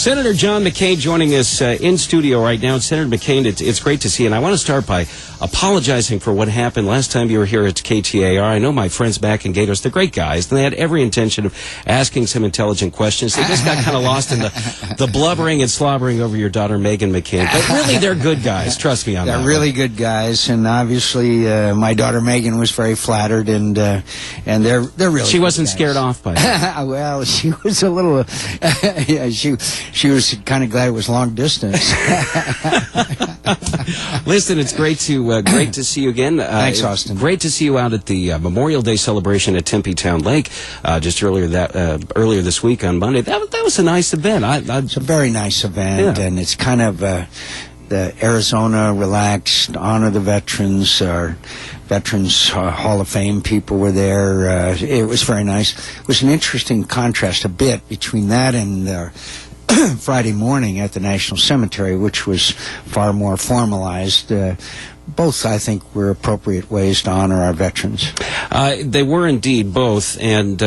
Senator John McCain joining us in studio right now. Senator McCain, it's great to see you. And I want to start by apologizing for what happened last time you were here at KTAR. I know my friends back in Gatos, they're great guys, and they had every intention of asking some intelligent questions. They just got kind of lost in the blubbering and slobbering over your daughter, Megan McCain. But really, they're good guys. Trust me on that. They're really good guys, and obviously my daughter Megan was very flattered, and they're really. She wasn't scared off by it. Well, she was a little. Yeah, she was kind of glad it was long distance. Listen, it's great to see you again. Thanks, Austin. Great to see you out at the Memorial Day celebration at Tempe Town Lake just earlier this week on Monday. That was a nice event. It's a very nice event, and it's kind of the Arizona relaxed, honor the veterans. Our Veterans Hall of Fame people were there. It was very nice. It was an interesting contrast a bit between that and Friday morning at the National Cemetery, which was far more formalized. Both, I think, were appropriate ways to honor our veterans. They were indeed both, and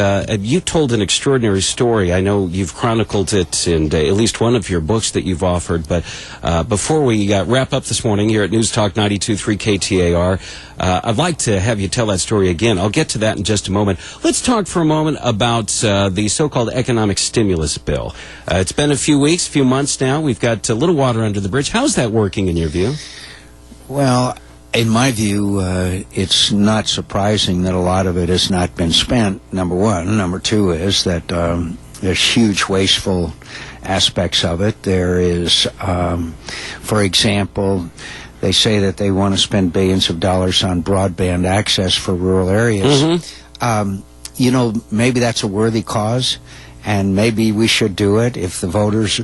you told an extraordinary story. I know you've chronicled it in at least one of your books that you've offered, but before we wrap up this morning here at News Talk 92.3 KTAR, I'd like to have you tell that story again. I'll get to that in just a moment. Let's talk for a moment about the so-called economic stimulus bill. It's been a few months now. We've got a little water under the bridge. How's that working in your view? Well, in my view, it's not surprising that a lot of it has not been spent, number one. Number two is that there's huge wasteful aspects of it. There is, for example, they say that they want to spend billions of dollars on broadband access for rural areas. Mm-hmm. Maybe that's a worthy cause, and maybe we should do it if the voters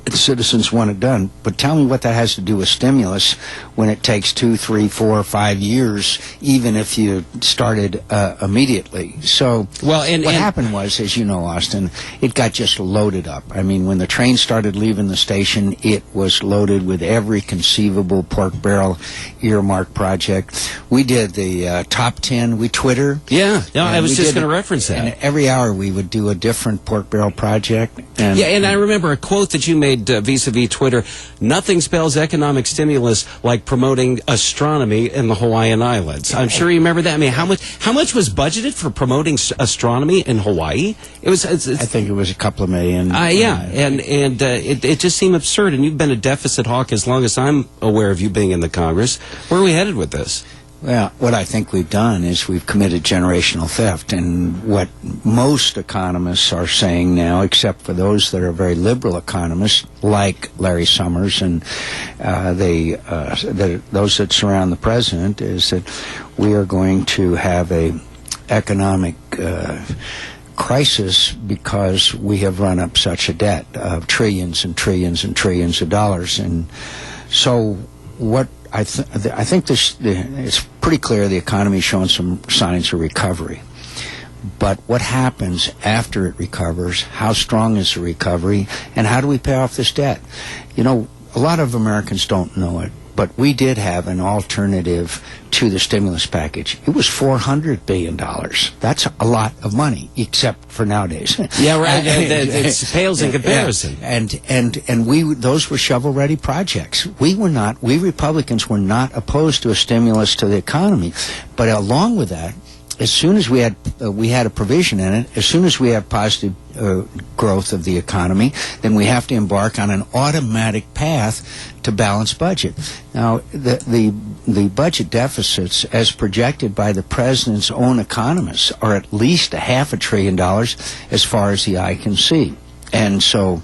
and citizens want it done. But tell me what that has to do with stimulus when it takes 2, 3, 4, 5 years, even if you started immediately. So what happened was, as you know, Austin, it got just loaded up. I mean, when the train started leaving the station, it was loaded with every conceivable pork barrel earmark project. We did the top 10. We Twitter. Yeah, I was just going to reference that. And every hour we would do a different pork barrel project. And I remember a quote that you made vis-a-vis Twitter: nothing spells economic stimulus like promoting astronomy in the Hawaiian Islands. I'm sure you remember that. I mean, how much was budgeted for promoting astronomy in Hawaii? I think it was a couple of million. It just seemed absurd. And you've been a deficit hawk as long as I'm aware of you being in the Congress. Where are we headed with this? Well, what I think we've done is we've committed generational theft, and what most economists are saying now, except for those that are very liberal economists, like Larry Summers and those that surround the president, is that we are going to have a economic crisis because we have run up such a debt of trillions and trillions and trillions of dollars. And so what I think it's pretty clear the economy is showing some signs of recovery. But what happens after it recovers? How strong is the recovery? And how do we pay off this debt? You know, a lot of Americans don't know it, but we did have an alternative to the stimulus package. It was $400 billion. That's a lot of money, except for nowadays. Yeah, right. It pales in comparison. And those were shovel-ready projects. We Republicans were not opposed to a stimulus to the economy, but along with that, as soon as we had a provision in it, as soon as we have positive growth of the economy, then we have to embark on an automatic path to balanced budget. Now, the budget deficits, as projected by the president's own economists, are at least $500 billion as far as the eye can see. And so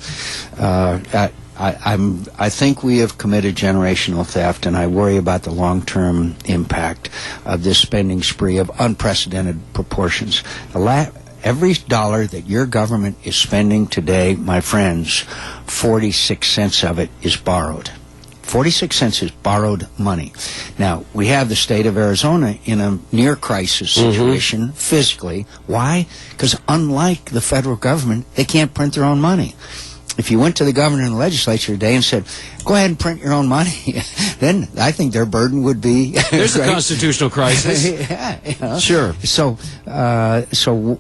I think we have committed generational theft, and I worry about the long-term impact of this spending spree of unprecedented proportions. Every dollar that your government is spending today, my friends, 46 cents of it is borrowed. 46 cents is borrowed money. Now, we have the state of Arizona in a near-crisis situation physically. Why? Because unlike the federal government, they can't print their own money. If you went to the governor and the legislature today and said, go ahead and print your own money, then I think their burden would be... There's a constitutional crisis. Yeah, Sure. So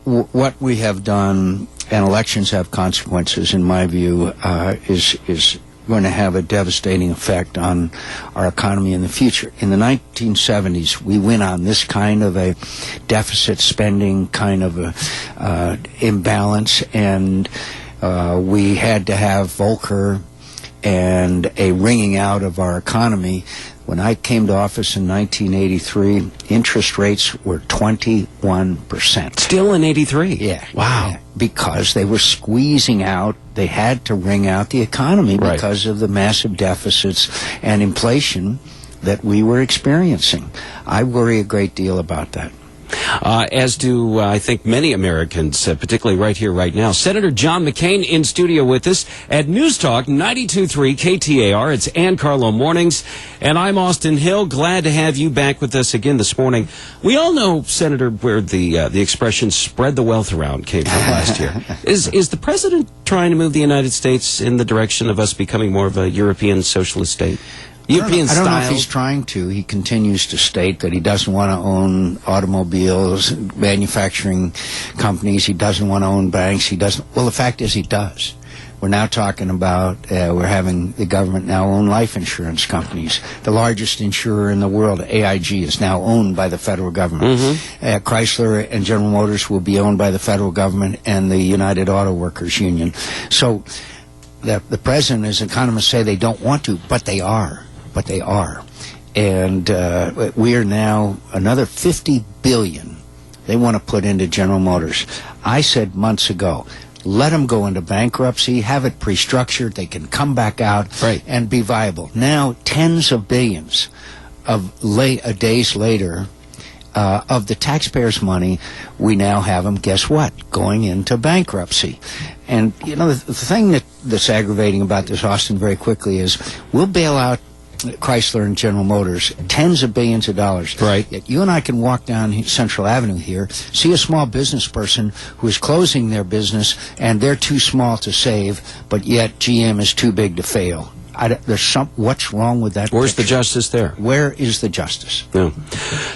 what we have done and elections have consequences, in my view, is going to have a devastating effect on our economy in the future. In the 1970s, we went on this kind of a deficit spending kind of a imbalance, and we had to have Volcker and a wringing out of our economy. When I came to office in 1983, interest rates were 21%. Still in 83? Yeah. Wow. Yeah, because they were squeezing out, they had to wring out the economy because of the massive deficits and inflation that we were experiencing. I worry a great deal about that. As do, I think, many Americans, particularly right here, right now. Senator John McCain in studio with us at News Talk 92.3 KTAR. It's Ann Carlo Mornings, and I'm Austin Hill. Glad to have you back with us again this morning. We all know, Senator, where the expression "spread the wealth around" came from last year. Is the president trying to move the United States in the direction of us becoming more of a European socialist state? I don't know if he's trying to. He continues to state that he doesn't want to own automobiles, manufacturing companies. He doesn't want to own banks. He doesn't. Well, the fact is he does. We're now talking about, we're having the government now own life insurance companies. The largest insurer in the world, AIG, is now owned by the federal government. Chrysler and General Motors will be owned by the federal government and the United Auto Workers Union. So the president, as economists say, they don't want to, but they are. But they are. And we are now another $50 billion they want to put into General Motors. I said months ago, let them go into bankruptcy, have it pre-structured, they can come back out and be viable. Now, tens of billions of days later, of the taxpayers' money, we now have them, guess what, going into bankruptcy. And, you know, the thing that's aggravating about this, Austin, very quickly is we'll bail out Chrysler and General Motors, tens of billions of dollars. Yet you and I can walk down Central Avenue here, see a small business person who is closing their business, and they're too small to save, but yet GM is too big to fail. What's wrong with that? Where's the justice there? Where is the justice? No.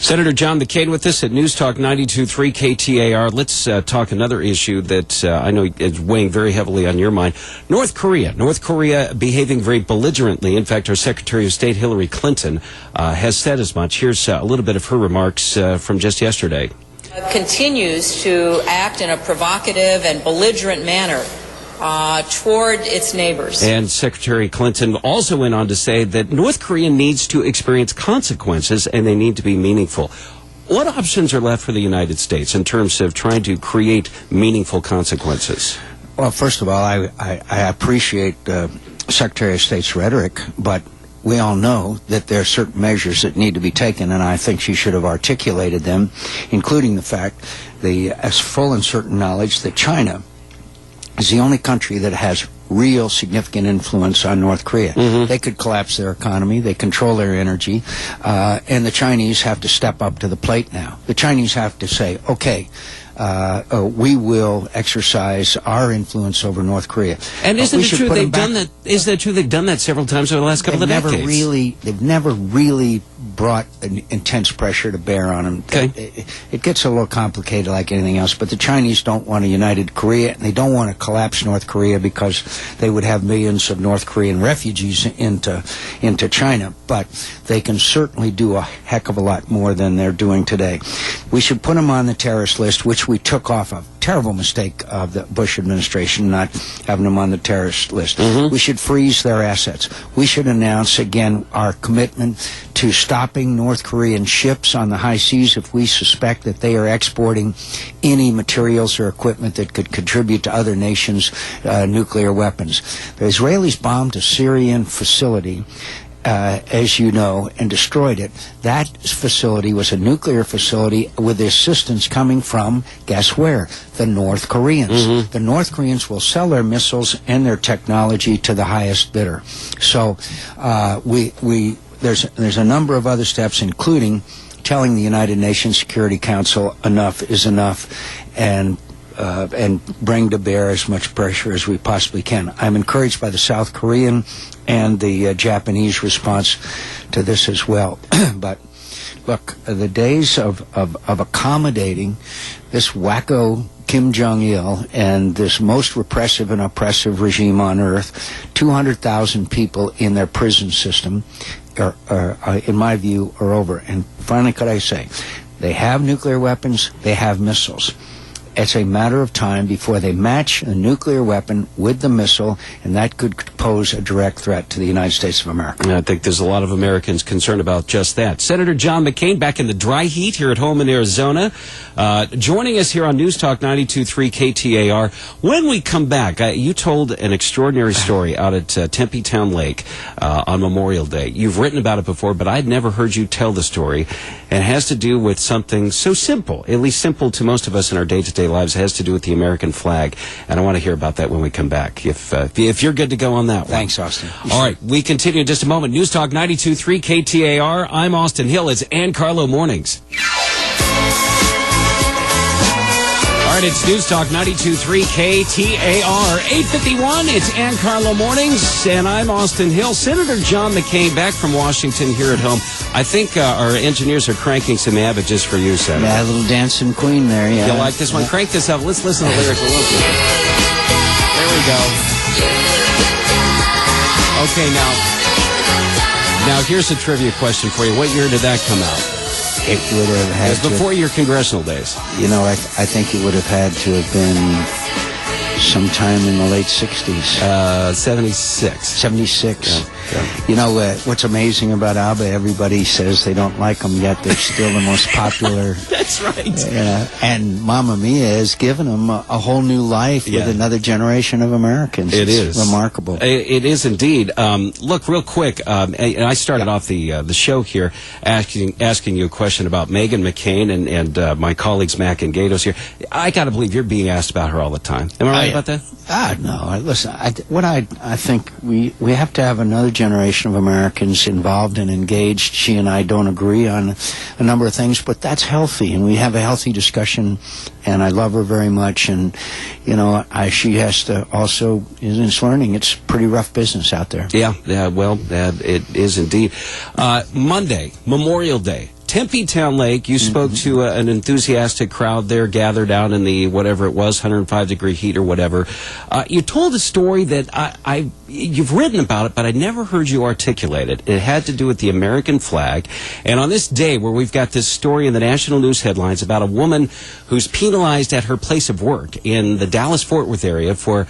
Senator John McCain with us at News Talk 92.3 KTAR. Let's talk another issue that I know is weighing very heavily on your mind. North Korea. North Korea behaving very belligerently. In fact, our Secretary of State Hillary Clinton has said as much. Here's a little bit of her remarks from just yesterday. Continues to act in a provocative and belligerent manner toward its neighbors. And Secretary Clinton also went on to say that North Korea needs to experience consequences and they need to be meaningful. What options are left for the United States in terms of trying to create meaningful consequences? Well, first of all, I appreciate Secretary of State's rhetoric, but we all know that there are certain measures that need to be taken, and I think she should have articulated them, including the fact, as full and certain knowledge that China is the only country that has real significant influence on North Korea. They could collapse their economy, they control their energy, and the Chinese have to step up to the plate now. The Chinese have to say, okay, we will exercise our influence over North Korea. And isn't it true they've done that? Isn't it true they've done that several times over the last couple of decades? They've never really brought an intense pressure to bear on them. Okay. It gets a little complicated like anything else, but the Chinese don't want a united Korea, and they don't want to collapse North Korea because they would have millions of North Korean refugees into China. But they can certainly do a heck of a lot more than they're doing today. We should put them on the terrorist list, which we took off of. Terrible mistake of the Bush administration not having them on the terrorist list. We should freeze their assets. We should announce again our commitment to stopping North Korean ships on the high seas if we suspect that they are exporting any materials or equipment that could contribute to other nations' nuclear weapons. The Israelis bombed a Syrian facility, as you know, and destroyed it. That facility was a nuclear facility with the assistance coming from, guess where? The North Koreans. The North Koreans will sell their missiles and their technology to the highest bidder. So there's a number of other steps, including telling the United Nations Security Council enough is enough, and bring to bear as much pressure as we possibly can. I'm encouraged by the South Korean and the Japanese response to this as well. But look, the days of accommodating this wacko Kim Jong-il and this most repressive and oppressive regime on earth, 200,000 people in their prison system, are, in my view, are over. And finally, could I say, they have nuclear weapons, they have missiles. It's a matter of time before they match the nuclear weapon with the missile, and that could pose a direct threat to the United States of America. I think there's a lot of Americans concerned about just that. Senator John McCain back in the dry heat here at home in Arizona, joining us here on News Talk 92.3 KTAR. When we come back, you told an extraordinary story out at Tempe Town Lake on Memorial Day. You've written about it before, but I'd never heard you tell the story. And it has to do with something so simple, at least simple to most of us in our day-to-day lives. It has to do with the American flag. And I want to hear about that when we come back, if you're good to go on that one. Thanks, Austin. All right, we continue in just a moment. News Talk 92.3 KTAR. I'm Austin Hill. It's Ann Carlo Mornings. All right, it's News Talk 92.3 KTAR. 8:51, it's Ann Carlo Mornings, and I'm Austin Hill. Senator John McCain back from Washington here at home. I think our engineers are cranking some ABBA just for you, Senator. Yeah, a little dancing queen there, yeah. You like this one? Crank this up. Let's listen to the lyrics a little bit. There we go. Okay, now here's a trivia question for you. What year did that come out? It would have had It was before your congressional days. You know, I think it would have had to have been sometime in the late 60s. 76. 76. Yeah. You know, what's amazing about ABBA, everybody says they don't like them, yet they're still the most popular. That's right. And Mamma Mia has given them a whole new life with another generation of Americans. It's is remarkable. It is indeed. Look, real quick, and I started off the show here asking you a question about Meghan McCain and my colleagues Mac and Gatos here. I got to believe you're being asked about her all the time. Am I right about that? No. Listen, I think we have to have another generation of Americans involved and engaged. She and I don't agree on a number of things, but that's healthy, and we have a healthy discussion, and I love her very much, and, you know, she has to also, is learning. It's pretty rough business out there. Yeah, well, it is indeed. Monday, Memorial Day. Tempe Town Lake, you spoke to an enthusiastic crowd there gathered out in the, whatever it was, 105-degree heat or whatever. You told a story that you've written about it, but I never heard you articulate it. It had to do with the American flag. And on this day where we've got this story in the national news headlines about a woman who's penalized at her place of work in the Dallas-Fort Worth area for,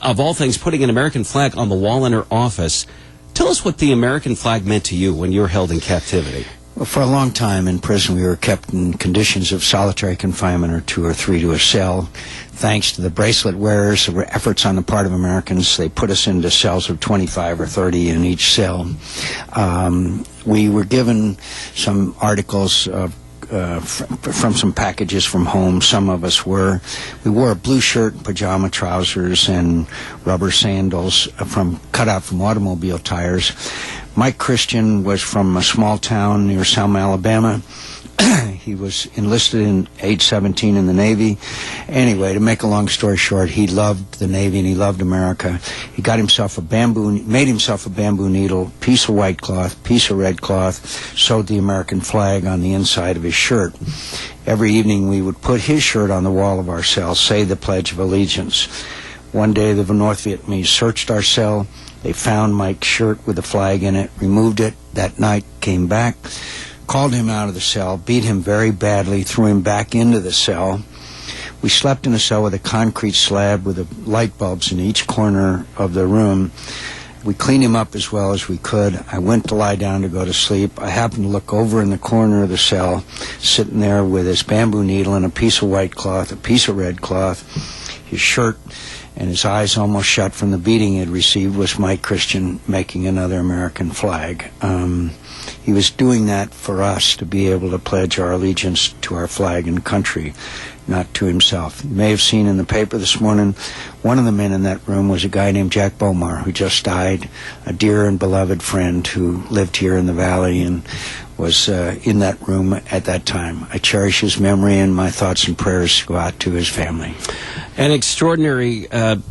of all things, putting an American flag on the wall in her office. Tell us what the American flag meant to you when you were held in captivity. Well, for a long time in prison, we were kept in conditions of solitary confinement or 2 or 3 to a cell. Thanks to the bracelet wearers, there were efforts on the part of Americans. They put us into cells of 25 or 30 in each cell. We were given some articles from some packages from home. Some of us were. We wore a blue shirt and pajama trousers and rubber sandals cut out from automobile tires. Mike Christian was from a small town near Selma, Alabama. He was enlisted in age 17 in the Navy. Anyway, to make a long story short, he loved the Navy and he loved America. He made himself a bamboo needle, piece of white cloth, piece of red cloth, sewed the American flag on the inside of his shirt. Every evening we would put his shirt on the wall of our cell, say the Pledge of Allegiance. One day the North Vietnamese searched our cell. They found Mike's shirt with the flag in it, removed it that night, came back, called him out of the cell, beat him very badly, threw him back into the cell. We slept in a cell with a concrete slab with light bulbs in each corner of the room. We cleaned him up as well as we could. I went to lie down to go to sleep. I happened to look over in the corner of the cell, sitting there with his bamboo needle and a piece of white cloth, a piece of red cloth, his shirt, and his eyes almost shut from the beating he had received, was Mike Christian making another American flag. He was doing that for us to be able to pledge our allegiance to our flag and country, not to himself. You may have seen in the paper this morning, one of the men in that room was a guy named Jack Bomar, who just died, a dear and beloved friend who lived here in the valley, and was in that room at that time. I cherish his memory, and my thoughts and prayers go out to his family. An extraordinary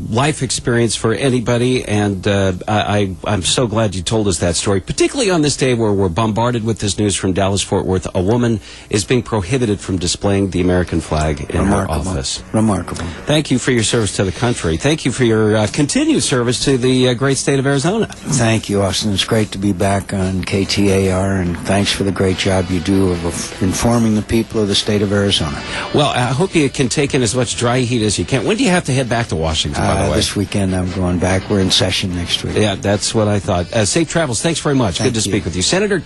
life experience for anybody, and I'm so glad you told us that story, particularly on this day where we're bombarded with this news from Dallas-Fort Worth. A woman is being prohibited from displaying the American flag in her office. Remarkable. Thank you for your service to the country. Thank you for your continued service to the great state of Arizona. Thank you, Austin. It's great to be back on KTAR, and thanks for the great job you do of informing the people of the state of Arizona. Well, I hope you can take in as much dry heat as you can. When do you have to head back to Washington, by the way? This weekend I'm going back. We're in session next week. Yeah, that's what I thought. Safe travels. Thanks very much. Good to speak with you. Senator